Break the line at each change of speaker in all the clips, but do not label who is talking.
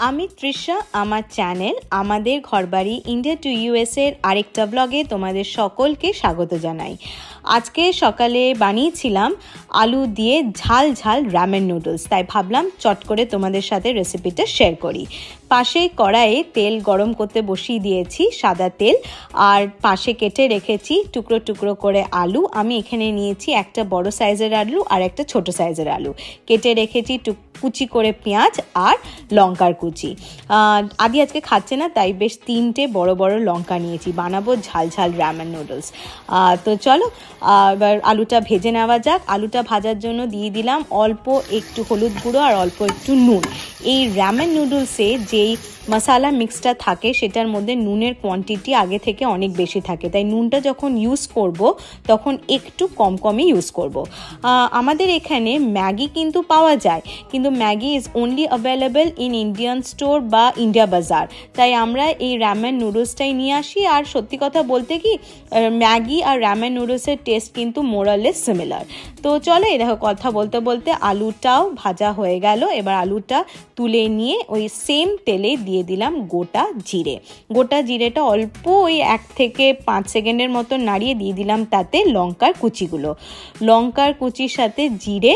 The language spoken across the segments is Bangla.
আমি তৃষা, আমার চ্যানেল আমাদের ঘরবাড়ি ইন্ডিয়া টু ইউএস এর আরেকটা ব্লগে তোমাদের সকলকে স্বাগত জানাই। আজকে সকালে বানিয়েছিলাম আলু দিয়ে ঝাল ঝাল রামেন নুডলস, তাই ভাবলাম চট করে তোমাদের সাথে রেসিপিটা শেয়ার করি। পাশে কড়াইয়ে তেল গরম করতে বসিয়ে দিয়েছি, সাদা তেল, আর পাশে কেটে রেখেছি টুকরো টুকরো করে আলু। আমি এখানে নিয়েছি একটা বড় সাইজের আলু আর একটা ছোট সাইজের আলু। কেটে রেখেছি কুচি করে পেঁয়াজ আর লঙ্কার কুচি। আদি আজকে খাচ্ছে না, তাই বেশ 3টে বড় বড় লঙ্কা নিয়েছি, বানাবো ঝাল ঝাল রামেন নুডলস। তো চলো এবার আলুটা ভেজে নেওয়া যাক। আলুটা ভাজার জন্য দিয়ে দিলাম অল্প একটু হলুদ গুঁড়ো আর অল্প একটু নুন। এই রামেন নুডলসে যেই মশলা মিক্সটা থাকে সেটার মধ্যে নুনের কোয়ান্টিটি আগে থেকে অনেক বেশি থাকে, তাই নুনটা যখন ইউজ করব তখন একটু কম কমই ইউজ করব। আমাদের এখানে ম্যাগি কিন্তু পাওয়া যায়, কিন্তু Maggi is only available in Indian store বা ইন্ডিয়া বাজার, তাই আমরা এই রামেন নুডলসটাই নিয়ে আসি। আর সত্যি কথা বলতে কি, ম্যাগি আর রামেন নুডলসের টেস্ট কিন্তু মোরালেস সিমিলার। তো চলো, এই দেখো কথা বলতে বলতে আলুটাও ভাজা হয়ে গেল। এবার আলুটা তুলে নিয়ে ওই সেম তেলে দিয়ে দিলাম গোটা জিরে। গোটা জিরেটা অল্প ওই 1 থেকে 5 সেকেন্ডের মতো নাড়িয়ে দিয়ে দিলাম তাতে লঙ্কার কুচিগুলো। লঙ্কার কুচির সাথে জিরে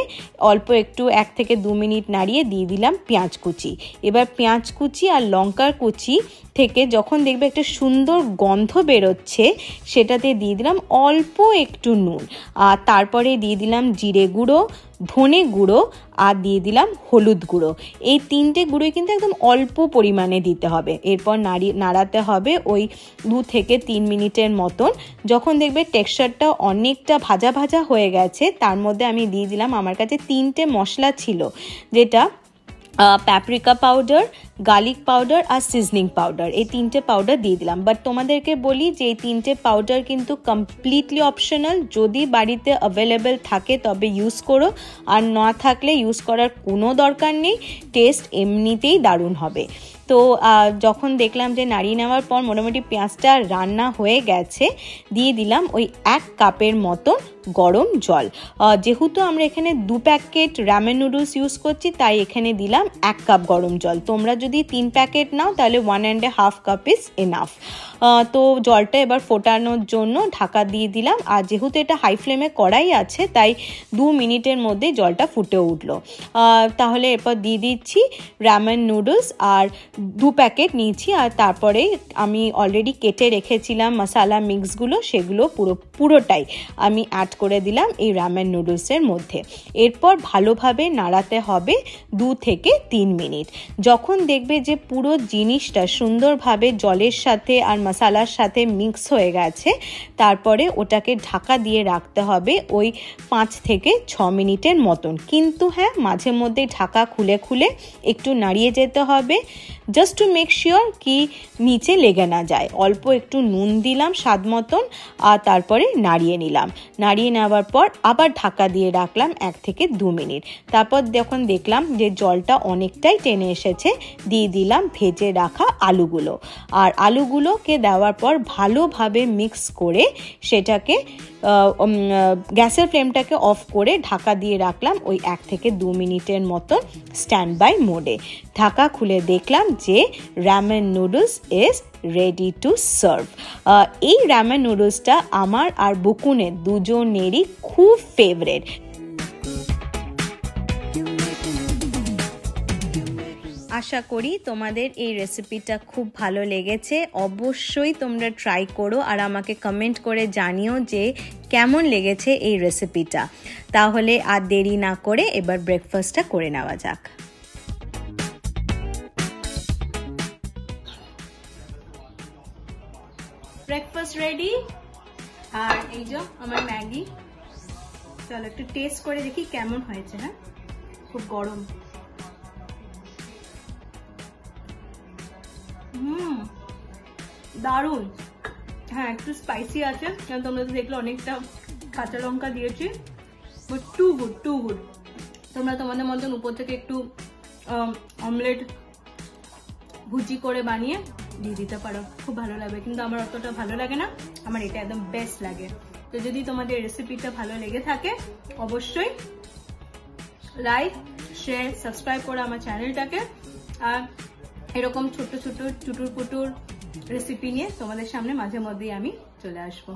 অল্প একটু 1 থেকে 2 মিনিট নাড়িয়ে দিয়ে দিলাম পেঁয়াজ কুচি। এবার পেঁয়াজ কুচি আর লঙ্কার কুচি থেকে যখন দেখবে একটা সুন্দর গন্ধ বেরোচ্ছে, সেটাতে দিয়ে দিলাম অল্প একটু নুন, আর তারপরে দিয়ে দিলাম জিরে গুঁড়ো, ধনে গুঁড়ো আর দিয়ে দিলাম হলুদ গুঁড়ো। এই 3টে গুঁড়োই কিন্তু একদম অল্প পরিমাণে দিতে হবে। এরপর নাড়াতে হবে ওই 2 থেকে 3 মিনিটের মতন। যখন দেখবে টেক্সচারটা অনেকটা ভাজা ভাজা হয়ে গেছে, তার মধ্যে আমি দিয়ে দিলাম, আমার কাছে 3টে মশলা ছিল, যেটা প্যাপ্রিকা পাউডার, গার্লিক পাউডার আর সিজনিং পাউডার। এই 3টে পাউডার দিয়ে দিলাম। বাট তোমাদেরকে বলি যে এই 3টে পাউডার কিন্তু কমপ্লিটলি অপশনাল। যদি বাড়িতে অ্যাভেলেবেল থাকে তবে ইউজ করো, আর না থাকলে ইউজ করার কোনো দরকার নেই। টেস্ট এমনিতেই দারুণ হবে। তো যখন দেখলাম যে নাড়িয়ে নেওয়ার পর মোটামুটি পেঁয়াজটা রান্না হয়ে গেছে, দিয়ে দিলাম ওই 1 কাপের মতো গরম জল। যেহেতু আমরা এখানে 2 প্যাকেট রামেন নুডলস ইউজ করছি, তাই এখানে দিলাম 1 কাপ গরম জল। তোমরা যদি 3 প্যাকেট নাও তাহলে 1.5 কাপ ইজ এনাফ। তো জলটা এবার ফোটানোর জন্য ঢাকা দিয়ে দিলাম। আর যেহেতু এটা হাই ফ্লেমে কড়াই আছে, তাই 2 মিনিটের মধ্যে জলটা ফুটে উঠলো। তাহলে এরপর দিয়ে দিচ্ছি রামেন নুডলস, আর 2 প্যাকেট নিয়েছি। আর তারপরে আমি অলরেডি কেটে রেখেছিলাম মশলা মিক্সগুলো, সেগুলো পুরোটাই আমি অ্যাড করে দিলাম এই রামেন নুডলসের মধ্যে। এরপর ভালোভাবে নাড়াতে হবে 2 থেকে 3 মিনিট। যখন দেখবে যে পুরো জিনিসটা সুন্দরভাবে জলের সাথে আর মশলার সাথে মিক্স হয়ে গেছে, তারপরে ওটাকে ঢাকা দিয়ে রাখতে হবে ওই 5 থেকে 6 মিনিটের মতন। কিন্তু হ্যাঁ, মাঝে মধ্যে ঢাকা খুলে খুলে একটু নাড়িয়ে যেতে হবে, জাস্ট টু মেক শিওর কি নিচে লেগে না যায়। অল্প একটু নুন দিলাম স্বাদ মতন, আর তারপরে নাড়িয়ে নিলাম। নাড়িয়ে নেওয়ার পর আবার ঢাকা দিয়ে রাখলাম 1 থেকে 2 মিনিট। তারপর যখন দেখলাম যে জলটা অনেকটাই টেনে এসেছে, দিয়ে দিলাম ভেজে রাখা আলুগুলো। আর আলুগুলোকে দেওয়ার পর ভালোভাবে মিক্স করে সেটাকে গ্যাসের ফ্লেমটাকে অফ করে ঢাকা দিয়ে রাখলাম ওই 1 থেকে 2 মিনিটের মতন স্ট্যান্ড বাই মোডে। ঢাকা খুলে দেখলাম যে ramen noodles is ready to serve. এই রামেন নুডলসটা আমার আর বুকুনের দুজনেরই খুব ফেভারিট। আশা করি তোমাদের এই রেসিপিটা খুব ভালো লেগেছে। অবশ্যই তোমরা ট্রাই করো আর আমাকে কমেন্ট করে জানিও যে কেমন লেগেছে এই রেসিপিটা। তাহলে আর দেরি না করে এবার ব্রেকফাস্টটা করে নেওয়া যাক। ব্রেকফাস্ট রেডি, আর এই যে আমার ম্যাগি। চলো একটু টেস্ট করে দেখি কেমন হয়েছে। হ্যাঁ, খুব গরম। দারুণ। হ্যাঁ, একটু স্পাইসি আছে, কারণ তোমরা তো দেখলে অনেকটা কাঁচা লঙ্কা দিয়েছি, but too good, too good. তোমরা তোমাদের মতন উপর থেকে একটু অমলেট ভুজি করে বানিয়ে দিয়ে দিতে পারো, খুব ভালো লাগবে। কিন্তু আমার অতটা ভালো লাগে না, আমার এটা একদম বেস্ট লাগে। তো যদি তোমাদের রেসিপিটা ভালো লেগে থাকে, অবশ্যই লাইক, শেয়ার, সাবস্ক্রাইব করো আমার চ্যানেলটাকে। আর এরকম ছোট ছোট চুটুর পুটুর রেসিপি নিয়ে তোমাদের সামনে মাঝে মধ্যেই আমি চলে আসবো।